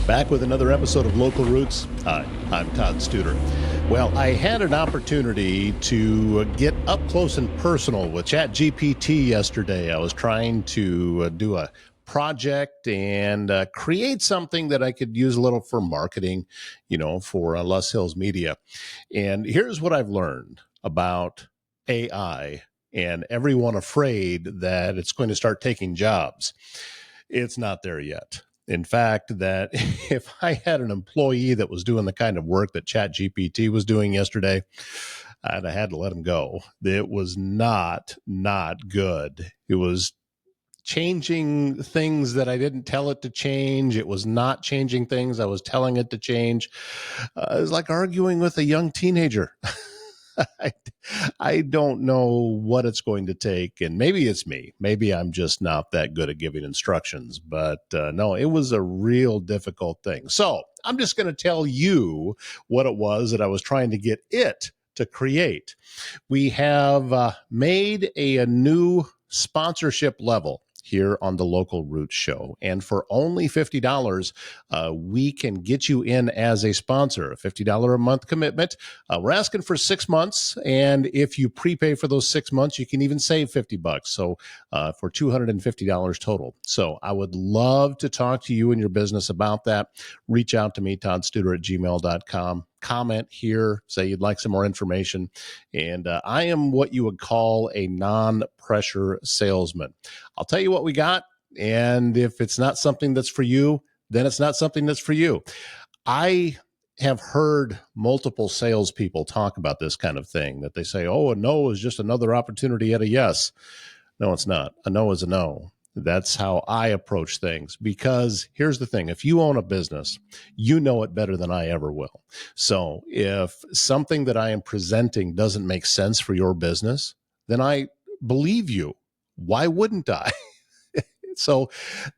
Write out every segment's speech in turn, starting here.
Back with another episode of Local Roots. Hi, I'm Todd Studer. Well, I had an opportunity to get up close and personal with ChatGPT yesterday. I was trying to do a project and create something that I could use a little for marketing, for Les Hills Media. And here's what I've learned about AI and everyone afraid that it's going to start taking jobs. It's not there yet. In fact, that if I had an employee that was doing the kind of work that ChatGPT was doing yesterday, I'd have had to let him go. It was not good. It was changing things that I didn't tell it to change. It was not changing things I was telling it to change. It was like arguing with a young teenager. I don't know what it's going to take, and maybe it's me. Maybe I'm just not that good at giving instructions, but no, it was a real difficult thing. So I'm just going to tell you what it was that I was trying to get it to create. We have made a new sponsorship level here on the Local Roots Show. And for only $50, we can get you in as a sponsor, a $50 a month commitment. We're asking for 6 months. And if you prepay for those 6 months, you can even save $50. So for $250 total. So I would love to talk to you and your business about that. Reach out to me, toddstuder@gmail.com. Comment here, say you'd like some more information. And I am what you would call a non-pressure salesman. I'll tell you what we got. And if it's not something that's for you, then it's not something that's for you. I have heard multiple salespeople talk about this kind of thing, that they say, oh, a no is just another opportunity at a yes. No, it's not. A no is a no. That's how I approach things, because here's the thing. If you own a business, you know it better than I ever will. So if something that I am presenting doesn't make sense for your business, then I believe you. Why wouldn't I? So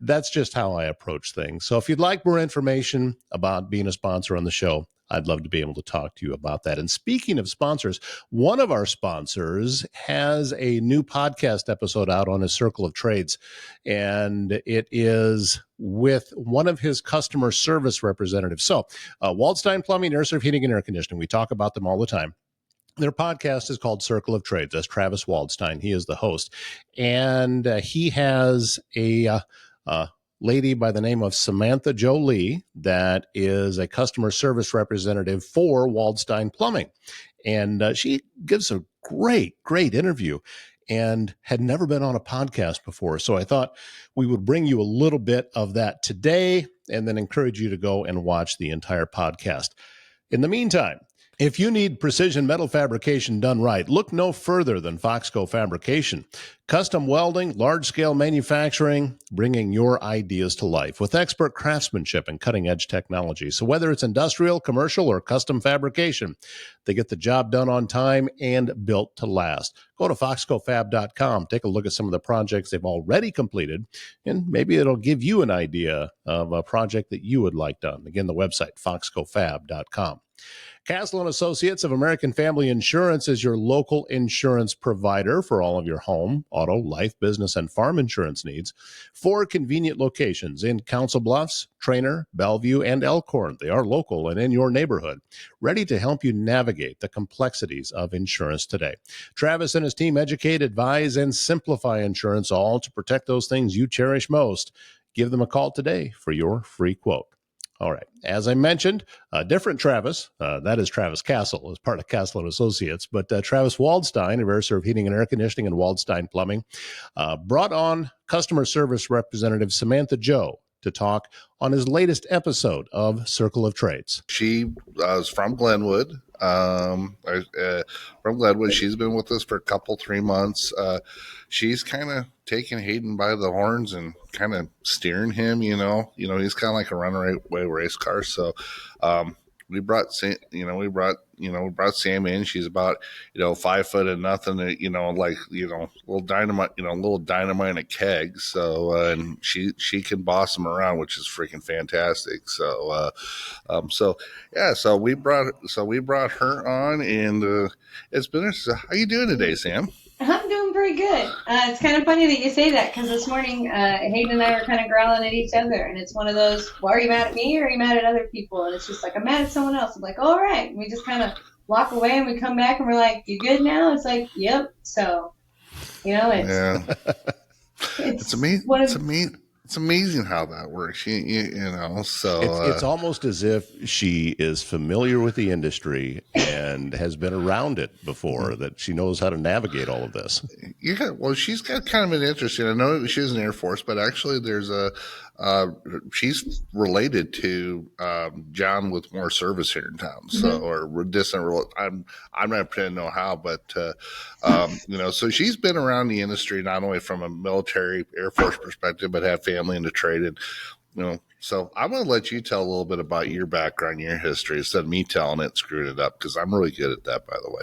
that's just how I approach things. So if you'd like more information about being a sponsor on the show, I'd love to be able to talk to you about that. And speaking of sponsors, one of our sponsors has a new podcast episode out on his Circle of Trades, and it is with one of his customer service representatives. So Waldstein Plumbing, Air Serve Heating and Air Conditioning, we talk about them all the time. Their podcast is called Circle of Trades. That's Travis Waldstein. He is the host. And he has a lady by the name of Samantha Jo Lee that is a customer service representative for Waldstein Plumbing. And she gives a great interview and had never been on a podcast before. So I thought we would bring you a little bit of that today and then encourage you to go and watch the entire podcast. In the meantime, if you need precision metal fabrication done right, look no further than Foxco Fabrication. Custom welding, large-scale manufacturing, bringing your ideas to life with expert craftsmanship and cutting-edge technology. So whether it's industrial, commercial, or custom fabrication, they get the job done on time and built to last. Go to foxcofab.com, take a look at some of the projects they've already completed, and maybe it'll give you an idea of a project that you would like done. Again, the website, foxcofab.com. Castle & Associates of American Family Insurance is your local insurance provider for all of your home, auto, life, business, and farm insurance needs. 4 convenient locations in Council Bluffs, Trainer, Bellevue, and Elkhorn. They are local and in your neighborhood, ready to help you navigate the complexities of insurance today. Travis and his team educate, advise, and simplify insurance, all to protect those things you cherish most. Give them a call today for your free quote. All right. As I mentioned, a different Travis, that is Travis Castle, as part of Castle & Associates, but Travis Waldstein of Air Serve Heating and Air Conditioning and Waldstein Plumbing brought on customer service representative Samantha Jo to talk on his latest episode of Circle of Trades. She is from Glenwood. From Glenwood. She's been with us for a couple, 3 months. She's kind of taking Hayden by the horns and kind of steering him, he's kind of like a runaway race car. So, we brought Sam in. She's about, 5 foot and nothing, little dynamite, little dynamite in a keg. So, and she can boss him around, which is freaking fantastic. So, so we brought her on, and it's been, how you doing today, Sam? I'm doing pretty good. good. It's kind of funny that you say that because this morning Hayden and I were kind of growling at each other, and it's one of those, well, are you mad at me or are you mad at other people? And it's just like, I'm mad at someone else. I'm like, all right. And we just kind of walk away and we come back and we're like, you good now? It's like, yep. So, Yeah. It's it's amazing. one It's of, amazing. It's amazing how that works. So It's almost as if she is familiar with the industry and has been around it before, that she knows how to navigate all of this. yeah. Well, she's got kind of an interesting. I know she was in the Air Force, but actually, there's uh, she's related to John with more service here in town. So, mhm. or we're distant. I'm not pretending to know how, but so she's been around the industry not only from a military Air Force perspective, but have family in the trade, and So I'm going to let you tell a little bit about your background, your history, instead of me telling it, screwing it up, because I'm really good at that, by the way.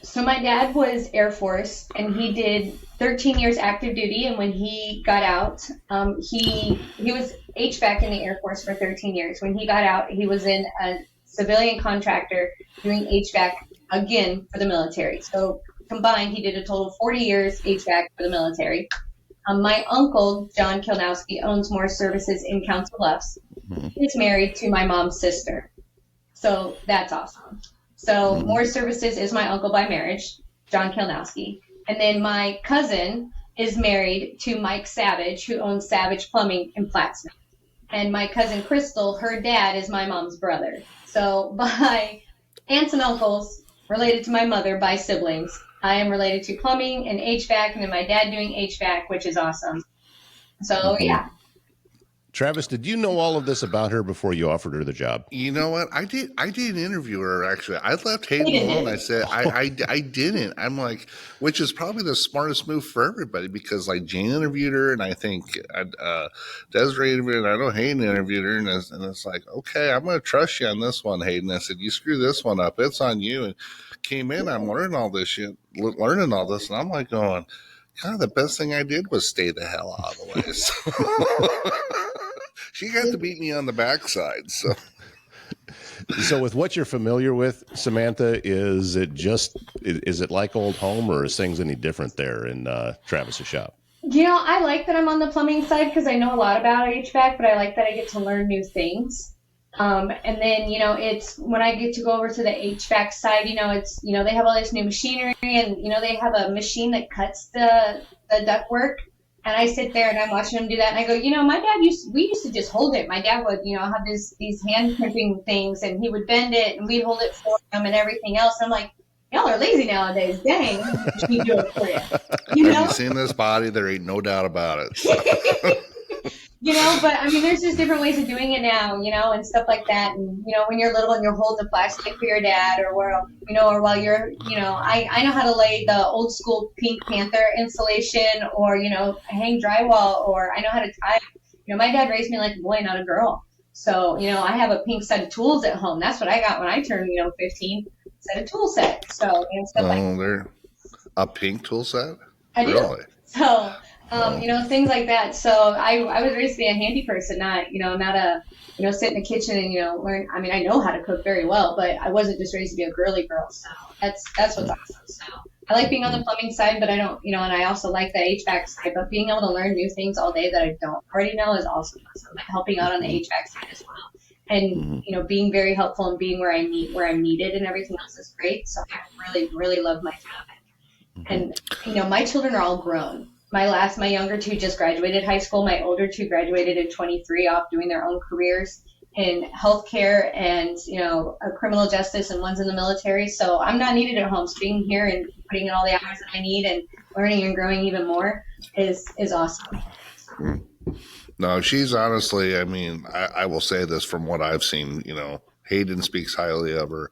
So my dad was Air Force, and he did 13 years active duty. And when he got out, he was HVAC in the Air Force for 13 years. When he got out, he was in a civilian contractor doing HVAC again for the military. So combined, he did a total of 40 years HVAC for the military. My uncle, John Kilnowski, owns more services in Council Bluffs. He's married to my mom's sister. So that's awesome. So Mm-hmm. more services is my uncle by marriage, John Kilnowski. And then my cousin is married to Mike Savage, who owns Savage Plumbing in Plattsmouth. And my cousin Crystal, her dad is my mom's brother. So by aunts and uncles related to my mother by siblings, I am related to plumbing and HVAC, and then my dad doing HVAC, which is awesome. So Mm-hmm. yeah. Travis, did you know all of this about her before you offered her the job? You know what? I did interview her actually. I left Hayden Hayden alone. did. I said I didn't. I'm like, which is probably the smartest move for everybody because like Jane interviewed her, and I think Desiree interviewed her, and I know Hayden interviewed her, and it's like, okay, I'm going to trust you on this one, Hayden. I said, you screw this one up, it's on you. And came in, I'm learning all this shit, learning all this, and I'm like going, God, the best thing I did was stay the hell out of the way. So she got to beat me on the backside. So, with what you're familiar with, Samantha, is it like old home, or is things any different there in Travis's shop? I like that I'm on the plumbing side because I know a lot about HVAC, but I like that I get to learn new things. And then, it's when I get to go over to the HVAC side, they have all this new machinery and, they have a machine that cuts the ductwork. And I sit there and I'm watching them do that. And I go, my dad we used to just hold it. My dad would, have these hand crimping things and he would bend it and we'd hold it for him and everything else. And I'm like, y'all are lazy nowadays. Dang, we do it for you. Have you seen this body? There ain't no doubt about it. So. But I mean, there's just different ways of doing it now, and stuff like that. And, when you're little and you're holding the flashlight for your dad or or while you're, I know how to lay the old school Pink Panther installation or, hang drywall, or I know how to tie. My dad raised me like a boy, not a girl. So, I have a pink set of tools at home. That's what I got when I turned, 15, set of tool set. So, stuff like that. There a pink tool set? I do. Really? So, things like that. So I was raised to be a handy person, not a, sit in the kitchen and, learn. I mean, I know how to cook very well, but I wasn't just raised to be a girly girl. So that's what's awesome. So I like being on the plumbing side, but I don't, and I also like the HVAC side, but being able to learn new things all day that I don't already know is also awesome. Like helping out on the HVAC side as well. And, being very helpful and being where I'm needed and everything else is great. So I really, really love my job. And, my children are all grown. My younger two just graduated high school. My older two graduated in 23 off doing their own careers in healthcare and, criminal justice, and one's in the military. So I'm not needed at home. So being here and putting in all the hours that I need and learning and growing even more is awesome. No, she's honestly, I mean, I will say this from what I've seen, Hayden speaks highly of her.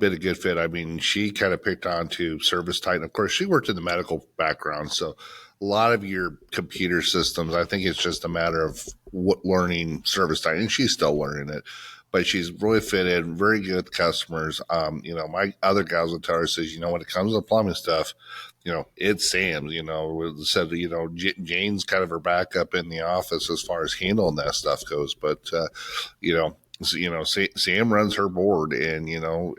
Been a good fit. I mean, she kind of picked on to service tight. And of course, she worked in the medical background. So a lot of your computer systems, I think it's just a matter of learning service tight. And she's still learning it. But she's really fitted, very good with customers. My other gals would tell her, says, when it comes to plumbing stuff, it's Sam's, said, Jane's kind of her backup in the office as far as handling that stuff goes. But, Sam runs her board and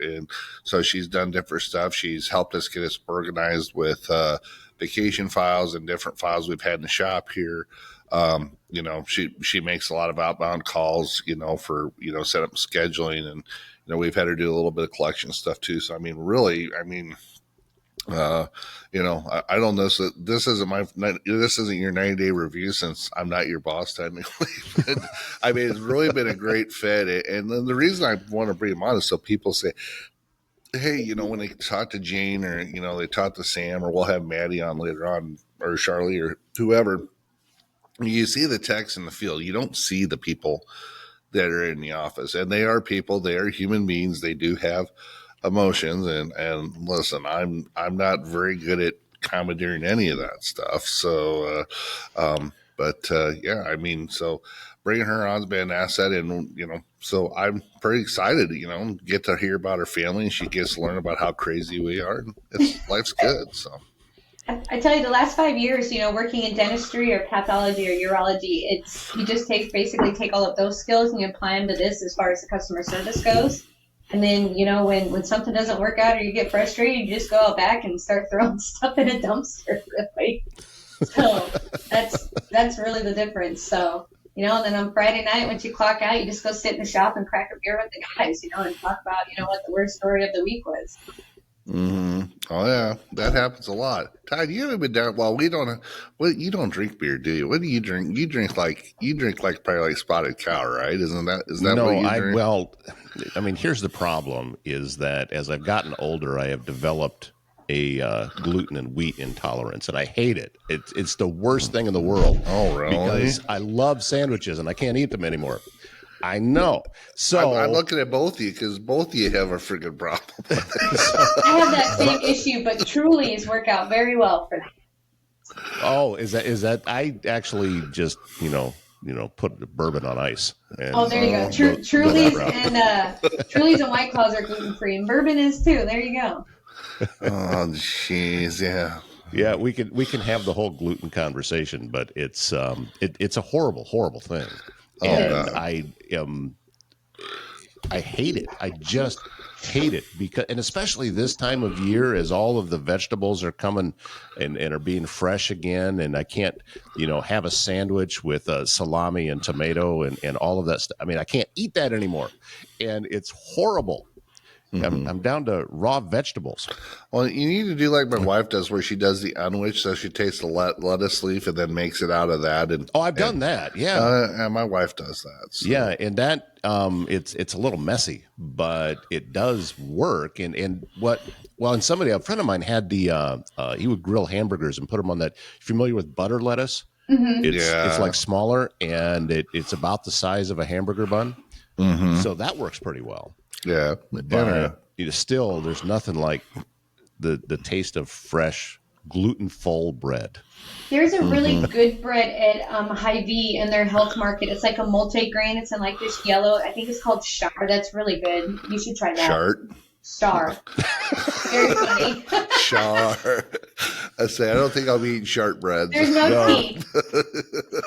so she's done different stuff. She's helped us get us organized with vacation files and different files we've had in the shop here. She makes a lot of outbound calls, for, set up scheduling, and, we've had her do a little bit of collection stuff too. So, I don't know. So this isn't your 90-day review, since I'm not your boss technically. But, it's really been a great fit. And then the reason I want to bring them on is so people say, hey, when they talk to Jane, or, they talk to Sam, or we'll have Maddie on later on, or Charlie, or whoever, you see the techs in the field. You don't see the people that are in the office, and they are people. They are human beings. They do have emotions, and listen, I'm not very good at commandeering any of that stuff. So, so bringing her on has been an asset, and so I'm pretty excited. Get to hear about her family, and she gets to learn about how crazy we are. And life's good. So. I tell you, the last 5 years, working in dentistry or pathology or urology, you just basically take all of those skills and you apply them to this as far as the customer service goes. And then, when something doesn't work out or you get frustrated, you just go out back and start throwing stuff in a dumpster, really. So that's really the difference. So, and then on Friday night, once you clock out, you just go sit in the shop and crack a beer with the guys, and talk about, what the worst story of the week was. Mm-hmm. Oh yeah, that happens a lot. Todd, you haven't been down. Well, you don't drink beer, do you? What do you drink? You drink like probably like Spotted Cow, right? Is that no, what you drink? Here's the problem: is that as I've gotten older, I have developed a gluten and wheat intolerance, and I hate it. It's the worst thing in the world. Oh, really? Because I love sandwiches and I can't eat them anymore. I know. So I'm looking at both of you, because both of you have a freaking problem. I have that same issue, but Truly's work out very well for that. Oh, is that? I actually just put bourbon on ice. And, there you go. Truly's and White Claws are gluten free, and bourbon is too. There you go. Oh, jeez, yeah. Yeah, we can have the whole gluten conversation, but it's a horrible, horrible thing. And I hate it. I just hate it, and especially this time of year, as all of the vegetables are coming and are being fresh again, and I can't, have a sandwich with salami and tomato and all of that stuff. I can't eat that anymore, and it's horrible. Mm-hmm. I'm down to raw vegetables. Well, you need to do like my wife does, where she does the unwich, so she takes the lettuce leaf and then makes it out of that. And I've done that. Yeah, and my wife does that. So. Yeah, and that it's a little messy, but it does work. And a friend of mine had he would grill hamburgers and put them on that. Familiar with butter lettuce? Mm-hmm. It's like smaller, and it's about the size of a hamburger bun. Mm-hmm. So that works pretty well. Yeah, but still, there's nothing like the taste of fresh gluten-full bread. There's a really good bread at Hy-Vee in their health market. It's like a multi-grain. It's in like this yellow. I think it's called Char. That's really good. You should try that. Star. Very funny. Char. I don't think I'll be eating sharp bread. There's no tea.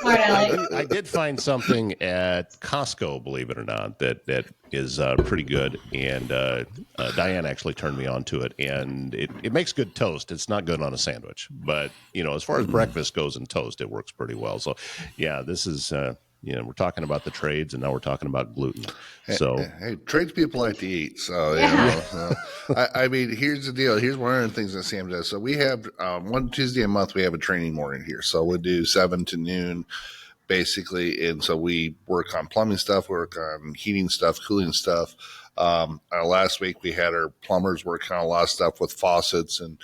Smart Alex. I did find something at Costco, believe it or not, that is pretty good. And Diane actually turned me on to it. And it makes good toast. It's not good on a sandwich. But, as far as breakfast goes and toast, it works pretty well. So, yeah, this is... we're talking about the trades, and now we're talking about gluten. So, hey, tradespeople like to eat. So, here's the deal. Here's one of the things that Sam does. So, we have one Tuesday a month, we have a training morning here. So, we'll do 7 to noon, basically. And so, we work on plumbing stuff, work on heating stuff, cooling stuff. Last week, we had our plumbers working on a lot of stuff with faucets, and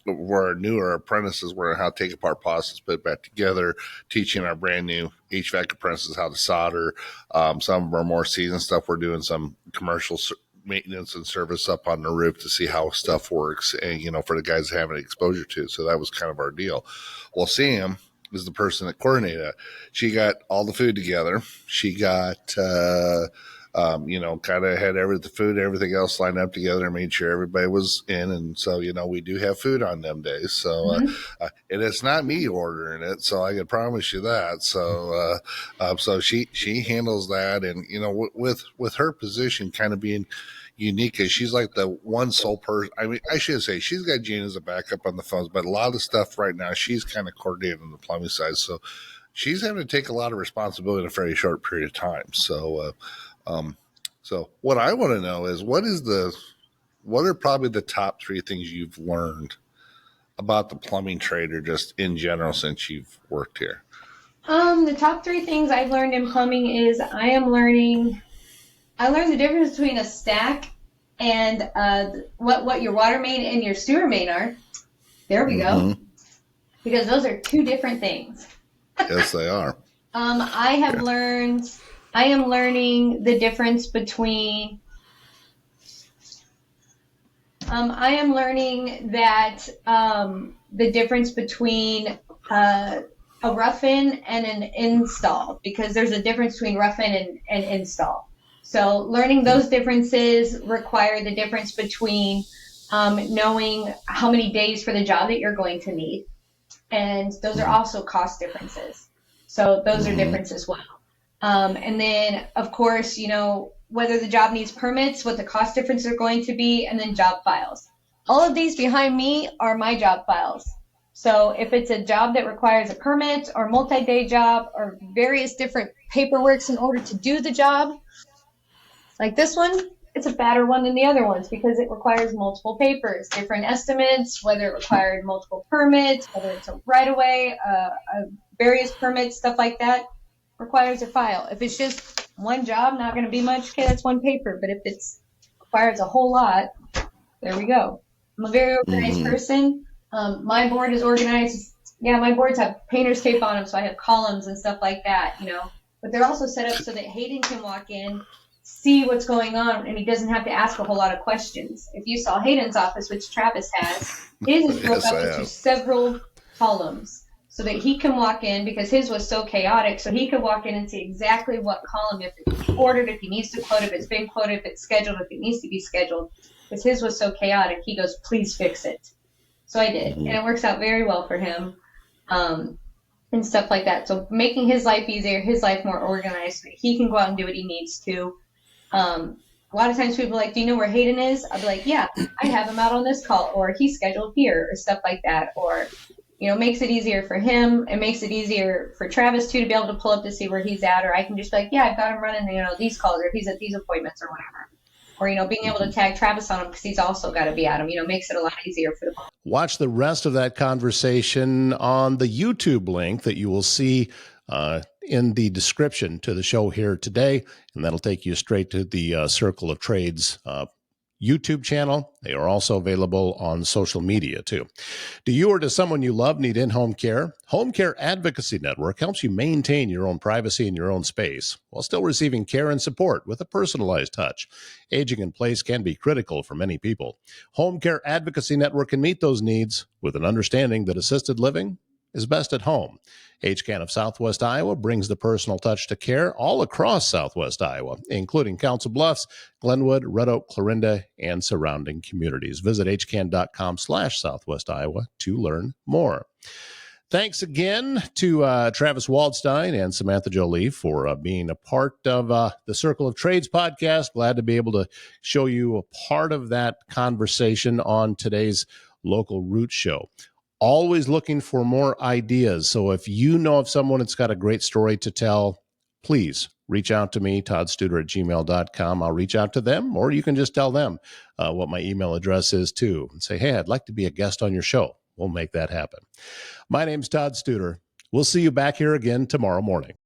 where our newer apprentices were how to take apart faucets, put it back together, teaching our brand new HVAC apprentices how to solder. Some of our more seasoned stuff, we're doing some commercial maintenance and service up on the roof to see how stuff works, and for the guys that haven't exposure to. So that was kind of our deal. Well, Sam is the person that coordinated that. She got all the food together. She got kind of had the food, everything else lined up together, and made sure everybody was in. And so, we do have food on them days. So, and it's not me ordering it, so I can promise you that. So, so she handles that. And, with her position kind of being, unique is she's like the one sole person. I mean, I should say she's got Gene as a backup on the phones, but a lot of stuff right now she's kind of coordinating on the plumbing side. So she's having to take a lot of responsibility in a very short period of time. So, so what I want to know is what are probably the top 3 things you've learned about the plumbing trade or just in general since you've worked here? The top 3 things I've learned in plumbing is I learned the difference between a stack and what your water main and your sewer main are. There we go. Because those are 2 different things. Yes, they are. I am learning the difference between I am learning that the difference between a rough-in and an install, because there's a difference between rough-in and install. So learning those differences require the difference between knowing how many days for the job that you're going to need. And those are also cost differences. So those are different as well. And then, of course, whether the job needs permits, what the cost differences are going to be, and then job files. All of these behind me are my job files. So if it's a job that requires a permit or multi-day job or various different paperworks in order to do the job, like this one, it's a fatter one than the other ones because it requires multiple papers, different estimates, whether it required multiple permits, whether it's a right-of-way, various permits, stuff like that, requires a file. If it's just one job, not going to be much, okay, that's one paper. But if it requires a whole lot, there we go. I'm a very organized person. My board is organized. Yeah, my boards have painter's tape on them, so I have columns and stuff like that, But they're also set up so that Hayden can walk in, see what's going on, and he doesn't have to ask a whole lot of questions. If you saw Hayden's office, which Travis has, his is broke up into several columns so that he can walk in, because his was so chaotic, so he could walk in and see exactly what column, if it's ordered, if he needs to quote, if it's been quoted, if it's scheduled, if it needs to be scheduled. Because his was so chaotic, he goes, please fix it. So I did, and it works out very well for him, and stuff like that. So making his life easier, his life more organized, so that he can go out and do what he needs to. A lot of times people are like, do you know where Hayden is? I'll be like, yeah, I have him out on this call, or he's scheduled here, or stuff like that. Or, makes it easier for him. It makes it easier for Travis too, to be able to pull up to see where he's at, or I can just be like, yeah, I've got him running, these calls, or if he's at these appointments or whatever. Or, being able to tag Travis on him because he's also got to be at him, makes it a lot easier for the. Watch the rest of that conversation on the YouTube link that you will see in the description to the show here today, and that'll take you straight to the Circle of Trades YouTube channel. They are also available on social media too. Do you or does someone you love need in-home care? Home Care Advocacy Network helps you maintain your own privacy in your own space while still receiving care and support with a personalized touch. Aging in place can be critical for many people. Home Care Advocacy Network can meet those needs with an understanding that assisted living is best at home. HCAN of Southwest Iowa brings the personal touch to care all across Southwest Iowa, including Council Bluffs, Glenwood, Red Oak, Clarinda, and surrounding communities. Visit hcan.com/Southwest Iowa to learn more. Thanks again to Travis Waldstein and Samantha Jo Lee for being a part of the Circle of Trades podcast. Glad to be able to show you a part of that conversation on today's Local Roots Show. Always looking for more ideas. So if you know of someone that's got a great story to tell, please reach out to me, toddstuder@gmail.com. I'll reach out to them, or you can just tell them what my email address is too, and say, hey, I'd like to be a guest on your show. We'll make that happen. My name's Todd Studer. We'll see you back here again tomorrow morning.